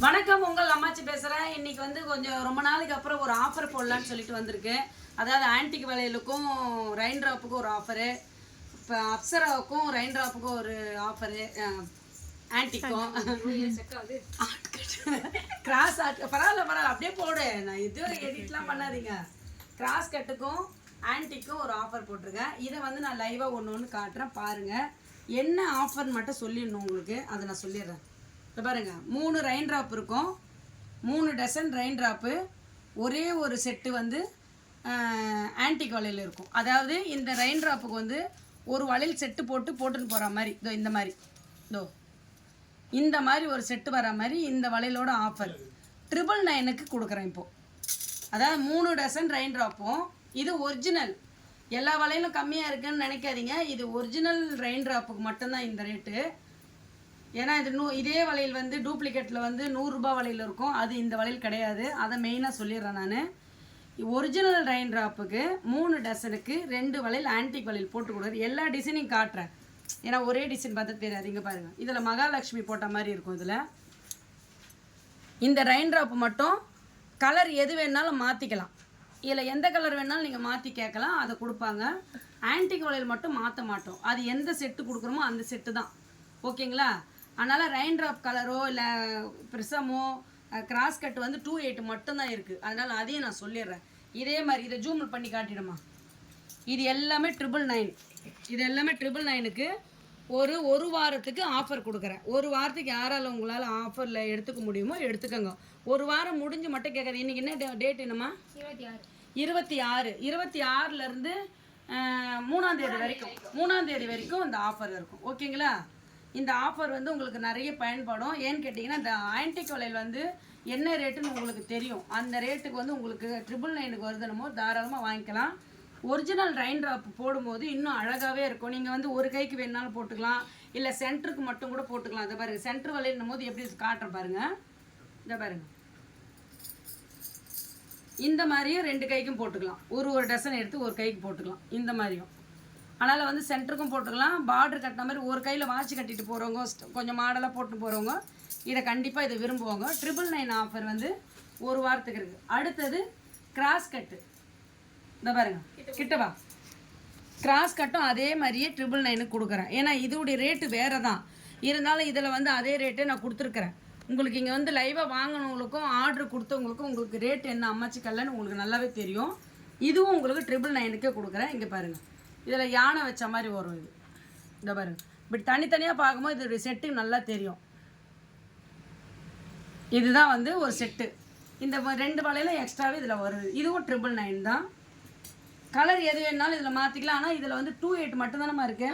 வணக்கம், உங்கள் அம்மாச்சி பேசுகிறேன். இன்றைக்கி வந்து கொஞ்சம் ரொம்ப நாளைக்கு அப்புறம் ஒரு ஆஃபர் போடலான்னு சொல்லிட்டு வந்திருக்கேன். அதாவது ஆன்டிக் வளையலுக்கும் ரெயின் ட்ராப்புக்கும் ஒரு ஆஃபரு, இப்போ அப்சராவுக்கும் ரெயின் ட்ராப்புக்கும் ஒரு ஆஃபரு, ஆன்டிக்கும் கிராஸ் பரவாயில்ல அப்படியே போடு. நான் இதுவரை எடிட்லாம் பண்ணாதீங்க. கிராஸ் கட்டுக்கும் ஆன்டிக்கும் ஒரு ஆஃபர் போட்டிருக்கேன். இதை வந்து நான் லைவாக ஒன்று காட்டுறேன், பாருங்கள். என்ன ஆஃபர்னு மட்டும் சொல்லிடணும் உங்களுக்கு, அதை நான் சொல்லிடுறேன். இப்போ பாருங்கள், 3 ரெயின் ட்ராப் இருக்கும், 3 டசன் ரெயின் ட்ராப்பு, ஒரே ஒரு செட்டு வந்து ஆன்டிக் வளையல் இருக்கும். அதாவது இந்த ரெயின் ட்ராப்புக்கு வந்து ஒரு வளையல் செட்டு போட்டுன்னு போகிற மாதிரி, இதோ இந்த மாதிரி, இதோ இந்த மாதிரி ஒரு செட்டு வர மாதிரி இந்த வளையலோட ஆஃபர் 999க்கு கொடுக்குறேன் இப்போது. அதாவது 3 டசன் ரெயின் ட்ராப்பும், இது ஒரிஜினல். எல்லா வளையலும் கம்மியாக இருக்குதுன்னு நினைக்காதீங்க, இது ஒரிஜினல் ரெயின் ட்ராப்புக்கு மட்டும்தான் இந்த ரேட்டு. ஏன்னா இது இதே வளையல் வந்து டூப்ளிகேட்டில் வந்து 100 ரூபாய் வளையல் இருக்கும், அது இந்த வளையல் கிடையாது. அதை மெயினாக சொல்லிடுறேன் நான். ஒரிஜினல் ரெயின் ட்ராப்புக்கு 3 டசனுக்கு 2 வளையல் ஆன்டிக் வளையல் போட்டு கொடுக்குறது. எல்லா டிசைனையும் காட்டுறேன், ஏன்னா ஒரே டிசைன் பார்த்து தெரியாது. இங்கே பாருங்கள், இதில் மகாலட்சுமி போட்ட மாதிரி இருக்கும். இதில் இந்த ரெயின் ட்ராப்பு மட்டும் கலர் எது வேணாலும் மாற்றிக்கலாம். இதில் எந்த கலர் வேணாலும் நீங்கள் மாற்றி கேட்கலாம், அதை கொடுப்பாங்க. ஆன்டிக் வளையல் மட்டும் மாற்ற மாட்டோம், அது எந்த செட்டு கொடுக்குறோமோ அந்த செட்டு தான், ஓகேங்களா? அதனால் ரெயின் ட்ராப் கலரோ இல்லை ப்ரிசமோ கிராஸ் கட் வந்து 280 மட்டும்தான் இருக்குது. அதனால் அதையும் நான் சொல்லிடுறேன். இதே மாதிரி இதை ஜூம் பண்ணி காட்டிடுமா. இது எல்லாமே 999. இது எல்லாமே 999க்கு ஒரு வாரத்துக்கு ஆஃபர் கொடுக்குறேன். ஒரு வாரத்துக்கு யாரால் உங்களால் ஆஃபரில் எடுத்துக்க முடியுமோ எடுத்துக்கோங்க. ஒரு வாரம் முடிஞ்சு மட்டும் கேட்காது. இன்றைக்கி என்ன டேட் என்னம்மா? 26. 26லேருந்து 3ஆம் தேதி வரைக்கும், 3ஆம் தேதி வரைக்கும் இந்த ஆஃபர் இருக்கும், ஓகேங்களா? இந்த ஆஃபர் வந்து உங்களுக்கு நிறைய பயன்படும். ஏன்னு கேட்டிங்கன்னா, இந்த ஆன்டிக் வளையல் வந்து என்ன ரேட்டுன்னு உங்களுக்கு தெரியும். அந்த ரேட்டுக்கு வந்து உங்களுக்கு 999க்கு வருதுனமோ தாராளமாக வாங்கிக்கலாம். ஒரிஜினல் ரெயின் ட்ராப் போடும்போது இன்னும் அழகாகவே இருக்கும். நீங்கள் வந்து ஒரு கைக்கு வேணாலும் போட்டுக்கலாம், இல்லை சென்டருக்கு மட்டும் கூட போட்டுக்கலாம். இதை பாருங்கள், சென்டர் வளையல்னும் போது எப்படி காட்டுற பாருங்கள். இதை பாருங்கள், இந்த மாதிரியும் 2 கைக்கும் போட்டுக்கலாம். ஒரு டசன் எடுத்து ஒரு கைக்கு போட்டுக்கலாம், இந்த மாதிரியும். அதனால் வந்து சென்டருக்கும் போட்டுக்கலாம். பார்டர் கட்டின மாதிரி ஒரு கையில் வாட்ச் கட்டிட்டு போகிறவங்க, கொஞ்சம் மாடலாக போட்டு போகிறவங்க இதை கண்டிப்பாக இதை விரும்புவாங்க. 999 ஆஃபர் வந்து ஒரு வாரத்துக்கு இருக்குது. அடுத்தது கிராஸ் கட்டு. இந்த பாருங்கள், கிட்டவா கிராஸ் கட்டும் அதே மாதிரியே 999க்கு கொடுக்குறேன். ஏன்னா இதோடைய ரேட்டு வேறு தான் இருந்தாலும் இதில் வந்து அதே ரேட்டே நான் கொடுத்துருக்குறேன். உங்களுக்கு இங்கே வந்து லைவாக வாங்கினவங்களுக்கும் ஆர்டர் கொடுத்தவங்களுக்கும் உங்களுக்கு ரேட் என்ன அமைச்சிக்கலன்னு உங்களுக்கு நல்லாவே தெரியும். இதுவும் உங்களுக்கு 999க்கே கொடுக்குறேன். இங்கே பாருங்கள், இதில் யானை வச்ச மாதிரி வரும். இது இந்த பாருங்க, இப்படி தனித்தனியாக பார்க்கும்போது இதோடைய செட்டு நல்லா தெரியும். இதுதான் வந்து ஒரு செட்டு. இந்த 2 வளையலும் எக்ஸ்ட்ராவே இதில் வருது. இதுவும் 999 தான். கலர் எது வேணாலும் இதில் மாற்றிக்கலாம். ஆனால் இதில் வந்து 28 மட்டும்தானம்மா இருக்கு.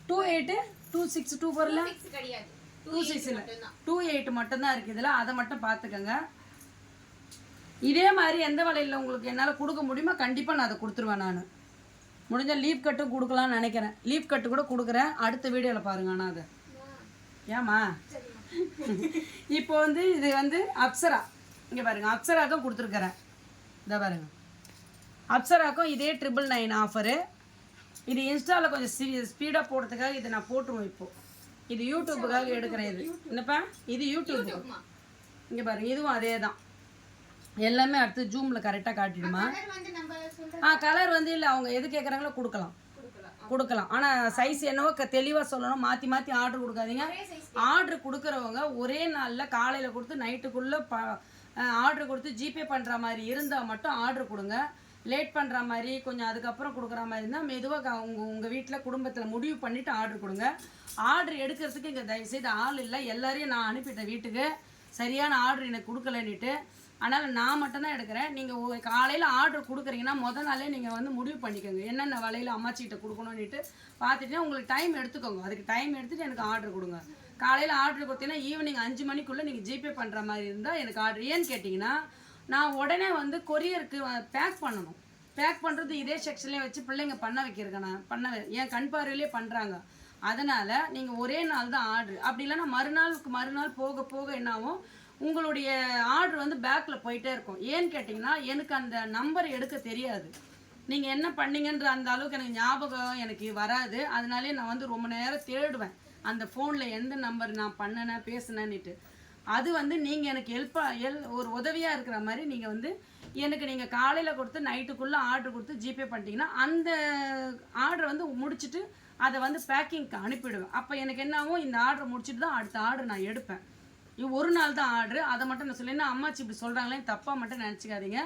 28, 26, 24 இல்லை, 26 இல்லை, 28 மட்டும்தான் இருக்குது இதில். அதை மட்டும் பார்த்துக்கோங்க. இதே மாதிரி எந்த வளையலில் உங்களுக்கு என்னால் கொடுக்க முடியுமோ கண்டிப்பாக நான் அதை கொடுத்துருவேன். நான் முடிஞ்சால் லீப் கட்டும் கொடுக்கலான்னு நினைக்கிறேன். லீப் கட்டு கூட கொடுக்குறேன், அடுத்த வீடியோவில் பாருங்க. ஆனால் அதை ஏம்மா இப்போ வந்து இது வந்து அப்சரா. இங்கே பாருங்கள், அப்சராக்கும் கொடுத்துருக்குறேன். இதை பாருங்கள், அப்சராக்கும் இதே 999 ஆஃபரு. இது இன்ஸ்டாவில் கொஞ்சம் ஸ்பீடாக போடுறதுக்காக இதை நான் போட்டுருவோம். இப்போது இது யூடியூப்புக்காக எடுக்கிறேன். இது என்னப்பா, இது யூடியூப். இங்கே பாருங்கள், இதுவும் அதே தான். எல்லாமே அடுத்து ஜூமில் கரெக்டாக காட்டிடுமா. கலர் வந்து இல்லை, அவங்க எது கேட்குறாங்களோ கொடுக்கலாம். ஆனால் சைஸ் என்னவோ தெளிவாக சொல்லணும். மாற்றி ஆர்டர் கொடுக்காதீங்க. ஆர்டர் கொடுக்குறவங்க ஒரே நாளில் காலையில் கொடுத்து நைட்டுக்குள்ளே ஆர்டர் கொடுத்து ஜிபே பண்ணுற மாதிரி இருந்தால் மட்டும் ஆர்டர் கொடுங்க. லேட் பண்ணுற மாதிரி கொஞ்சம் அதுக்கப்புறம் கொடுக்குற மாதிரி இருந்தால் மெதுவாக உங்கள் வீட்டில் குடும்பத்தில் முடிவு பண்ணிவிட்டு ஆர்டர் கொடுங்க. ஆர்டர் எடுக்கிறதுக்கு இங்கே தயவுசெய்து ஆள் இல்லை. எல்லாரையும் நான் அனுப்பிட்டேன் வீட்டுக்கு, சரியான ஆர்டர் எனக்கு கொடுக்கலன்னுட்டு. அதனால் நான் மட்டும்தான் எடுக்கிறேன். நீங்கள் காலையில் ஆர்டர் கொடுக்குறீங்கன்னா முதல் நாளே நீங்கள் வந்து முடிவு பண்ணிக்கோங்க என்னென்ன வலையில் அம்மாச்சிக்கிட்ட கொடுக்கணுன்னுட்டு பார்த்துட்டு உங்களுக்கு டைம் எடுத்துக்கோங்க. அதுக்கு டைம் எடுத்துகிட்டு எனக்கு ஆர்டர் கொடுங்க. காலையில் ஆர்டர் கொடுத்தீங்கன்னா ஈவினிங் 5 மணிக்குள்ளே நீங்கள் ஜிபே பண்ணுற மாதிரி இருந்தால் எனக்கு ஆர்டர். ஏன்னு கேட்டிங்கன்னா, நான் உடனே வந்து கொரியருக்கு பேக் பண்ணணும். பேக் பண்ணுறது இதே செக்ஷன்லேயே வச்சு பிள்ளைங்க பண்ண வைக்கிறேங்க. நான் என் கண் பார்வையிலே பண்ணுறாங்க. அதனால் நீங்கள் ஒரே நாள் தான் ஆர்டர். அப்படி இல்லைன்னா மறுநாள் போக போக என்னாகும், உங்களுடைய ஆர்டர் வந்து பேக்கில் போயிட்டே இருக்கும். ஏன்னு கேட்டிங்கன்னா, எனக்கு அந்த நம்பர் எடுக்க தெரியாது. நீங்கள் என்ன பண்ணீங்கன்ற அந்த அளவுக்கு எனக்கு ஞாபகம் எனக்கு வராது. அதனாலே நான் வந்து ரொம்ப நேரம் தேடுவேன் அந்த ஃபோனில் எந்த நம்பர் நான் பண்ணினேன் பேசினேன்னுட்டு. அது வந்து நீங்கள் எனக்கு ஒரு உதவியாக இருக்கிற மாதிரி நீங்கள் வந்து எனக்கு நீங்கள் காலையில் கொடுத்து நைட்டுக்குள்ளே ஆர்டர் கொடுத்து ஜிபே பண்ணிட்டீங்கன்னா அந்த ஆர்டர் வந்து முடிச்சுட்டு அதை வந்து பேக்கிங்க்கு அனுப்பிவிடுவேன். அப்போ எனக்கு என்ன ஆகும், இந்த ஆர்டர் முடிச்சுட்டு தான் அடுத்த ஆர்டர் நான் எடுப்பேன். ஒரு நாள் தான் ஆர்டரு, அதை மட்டும் நான் சொல்லேன்னா அம்மாச்சி இப்படி சொல்கிறாங்களே தப்பாக மட்டும் நினச்சிக்காதீங்க.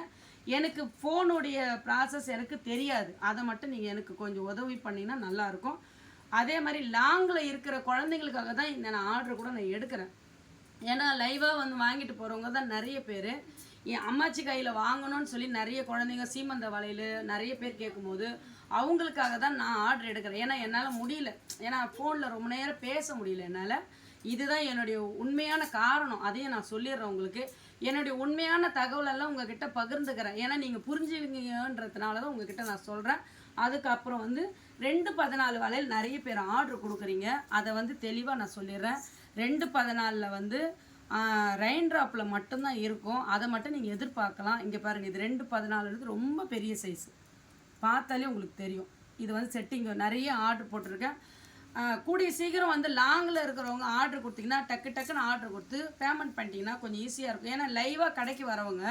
எனக்கு ஃபோனுடைய ப்ராசஸ் எனக்கு தெரியாது, அதை மட்டும் நீங்கள் எனக்கு கொஞ்சம் உதவி பண்ணிங்கன்னா நல்லாயிருக்கும். அதே மாதிரி லாங்கில் இருக்கிற குழந்தைங்களுக்காக தான் இந்த நான் ஆர்டர் கூட நான் எடுக்கிறேன். ஏன்னா லைவாக வந்து வாங்கிட்டு போகிறவங்க தான் நிறைய பேர். என் அம்மாச்சி கையில் வாங்கணும்னு சொல்லி நிறைய குழந்தைங்க சீமந்த வலையில் நிறைய பேர் கேட்கும்போது அவங்களுக்காக தான் நான் ஆர்டர் எடுக்கிறேன். ஏன்னா என்னால் முடியல, ஏன்னா ஃபோனில் ரொம்ப நேரம் பேச முடியல என்னால். இதுதான் என்னுடைய உண்மையான காரணம், அதையும் நான் சொல்லிடுறேன் உங்களுக்கு. என்னுடைய உண்மையான தகவலெல்லாம் உங்ககிட்ட பகிர்ந்துக்கிறேன், ஏன்னா நீங்கள் புரிஞ்சுவீங்கன்றதுனால தான் உங்ககிட்ட நான் சொல்கிறேன். அதுக்கப்புறம் வந்து 214 வலையில் நிறைய பேர் ஆர்டர் கொடுக்குறீங்க, அதை வந்து தெளிவாக நான் சொல்லிடுறேன். 214 வந்து ரெயின் ட்ராப்பில் மட்டும்தான் இருக்கும், அதை மட்டும் நீங்கள் எதிர்பார்க்கலாம். இங்கே பாருங்கள், இது 214 ரொம்ப பெரிய சைஸு, பார்த்தாலே உங்களுக்கு தெரியும். இது வந்து செட்டிங் நிறைய ஆர்டர் போட்டிருக்கேன். கூடிய சீக்கிரம் வந்து லாங்கில் இருக்கிறவங்க ஆர்டர் கொடுத்தீங்கன்னா டக்குன்னு ஆர்டர் கொடுத்து பேமெண்ட் பண்ணிட்டீங்கன்னா கொஞ்சம் ஈஸியாக இருக்கும். ஏன்னா லைவாக கடைக்கு வரவங்க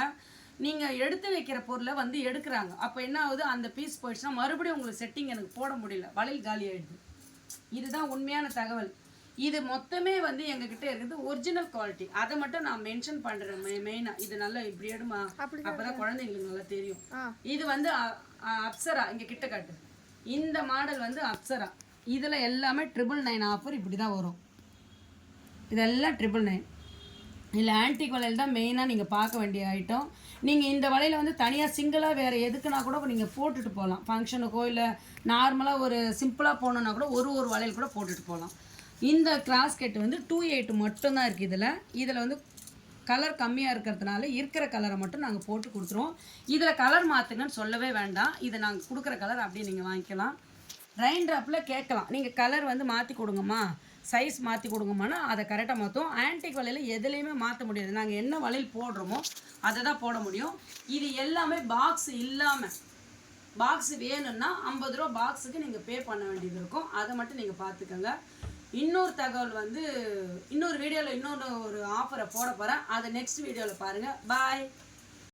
நீங்கள் எடுத்து வைக்கிற பொருளை வந்து எடுக்கிறாங்க. அப்போ என்ன ஆகுது, அந்த பீஸ் போயிடுச்சுன்னா மறுபடியும் உங்களுக்கு செட்டிங் எனக்கு போட முடியல, வலையில் காலி ஆகிடுது. இதுதான் உண்மையான தகவல். இது மொத்தமே வந்து எங்ககிட்ட இருக்குது ஒரிஜினல் குவாலிட்டி, அதை மட்டும் நான் மென்ஷன் பண்ணுறேன் மெயினாக. இது நல்லா இப்படி எடுமா, அப்போ தான் குழந்தைங்களுக்கு நல்லா தெரியும். இது வந்து அப்சரா, இங்கே கிட்ட காட்டு. இந்த மாடல் வந்து அப்சரா, இதில் எல்லாமே 999 ஆஃபர் இப்படி தான் வரும். இதெல்லாம் 999. இதில் ஆன்டிக் வளையல் தான் மெயினாக நீங்கள் பார்க்க வேண்டிய ஐட்டம். நீங்கள் இந்த வளையல் வந்து தனியாக சிங்கிளாக வேறு எதுக்குன்னா கூட நீங்கள் போட்டுட்டு போகலாம். ஃபங்க்ஷனுக்கோ இல்லை நார்மலாக ஒரு சிம்பிளாக போகணுன்னா கூட ஒரு வளையல் கூட போட்டுட்டு போகலாம். இந்த கிராஸ் கட் வந்து 280 மட்டும்தான் இருக்குது. இதில் வந்து கலர் கம்மியாக இருக்கிறதுனால இருக்கிற கலரை மட்டும் நாங்கள் போட்டு கொடுத்துருவோம். இதில் கலர் மாற்றுங்கன்னு சொல்லவே வேண்டாம், இதை நாங்கள் கொடுக்குற கலர் அப்படியே நீங்கள் வாங்கிக்கலாம். ரெயின் ட்ராப்பில் கேட்கலாம், நீங்கள் கலர் வந்து மாற்றி கொடுங்கம்மா, சைஸ் மாற்றி கொடுங்கம்மானா அதை கரெக்டாக மாற்றும். ஆன்டிக் வலையில் எதுலேயுமே மாற்ற முடியாது, நாங்கள் என்ன வலையில் போடுறோமோ அதை தான் போட முடியும். இது எல்லாமே பாக்ஸ் இல்லாமல், பாக்ஸ் வேணும்னா 50 ரூபா பாக்ஸுக்கு நீங்கள் பே பண்ண வேண்டியது இருக்கும், அதை மட்டும் நீங்கள் பார்த்துக்கோங்க. இன்னொரு தகவல் வந்து இன்னொரு வீடியோவில் இன்னொரு ஆஃபரை போட போகிறேன், அதை நெக்ஸ்ட் வீடியோவில் பாருங்கள். பாய்.